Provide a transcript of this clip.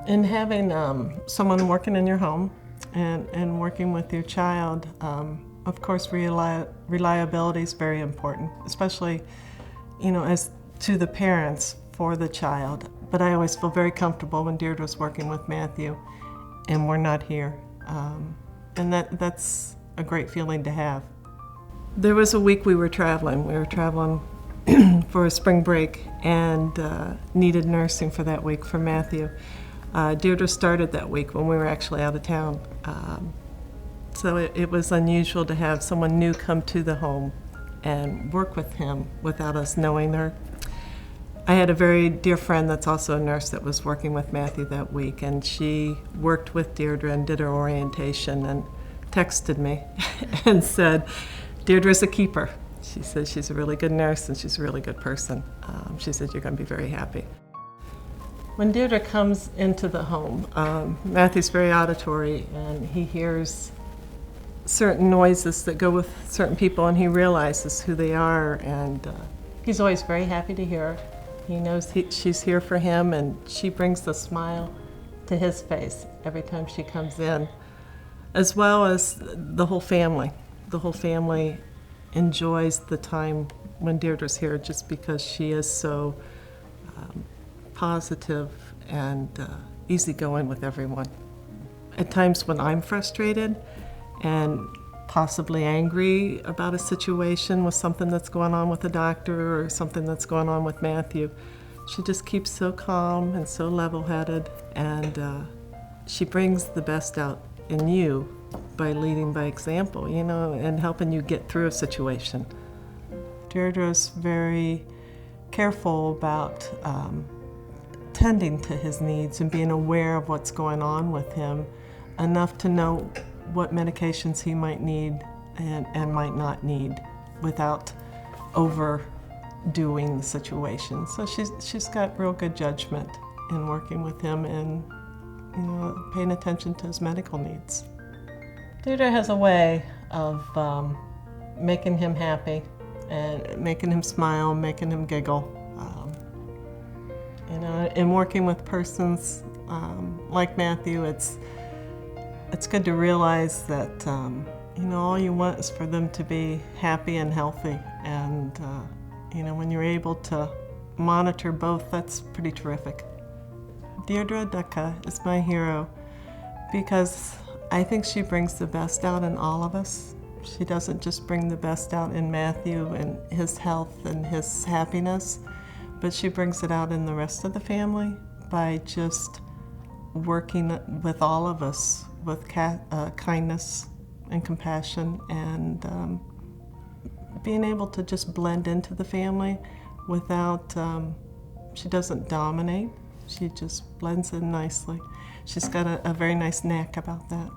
In having someone working in your home and working with your child, of course reliability is very important, especially, as to the parents for the child. But I always feel very comfortable when Deirdre's working with Matthew and we're not here. And that's a great feeling to have. There was a week we were traveling. We were traveling for a spring break and needed nursing for that week for Matthew. Deirdre started that week when we were actually out of town. So it was unusual to have someone new come to the home and work with him without us knowing her. I had a very dear friend that's also a nurse that was working with Matthew that week, and she worked with Deirdre and did her orientation and texted me and said, "Deirdre's a keeper." She said she's a really good nurse and she's a really good person. She said, "You're going to be very happy." When Deirdre comes into the home, Matthew's very auditory and he hears certain noises that go with certain people and he realizes who they are, and he's always very happy to hear her. He knows she's here for him, and she brings the smile to his face every time she comes in, as well as the whole family. The whole family enjoys the time when Deirdre's here just because she is so positive and easygoing with everyone. At times when I'm frustrated and possibly angry about a situation with something that's going on with the doctor or something that's going on with Matthew, she just keeps so calm and so level-headed, and she brings the best out in you by leading by example, and helping you get through a situation. Deirdre's very careful about tending to his needs and being aware of what's going on with him, enough to know what medications he might need and might not need without overdoing the situation. So she's got real good judgment in working with him and paying attention to his medical needs. Deirdre has a way of making him happy and making him smile, making him giggle. In working with persons like Matthew, it's good to realize that all you want is for them to be happy and healthy, and when you're able to monitor both, that's pretty terrific. Deirdre Dutka is my hero because I think she brings the best out in all of us. She doesn't just bring the best out in Matthew and his health and his happiness, but she brings it out in the rest of the family by just working with all of us with kindness and compassion, and being able to just blend into the family without, she doesn't dominate, she just blends in nicely. She's got a very nice knack about that.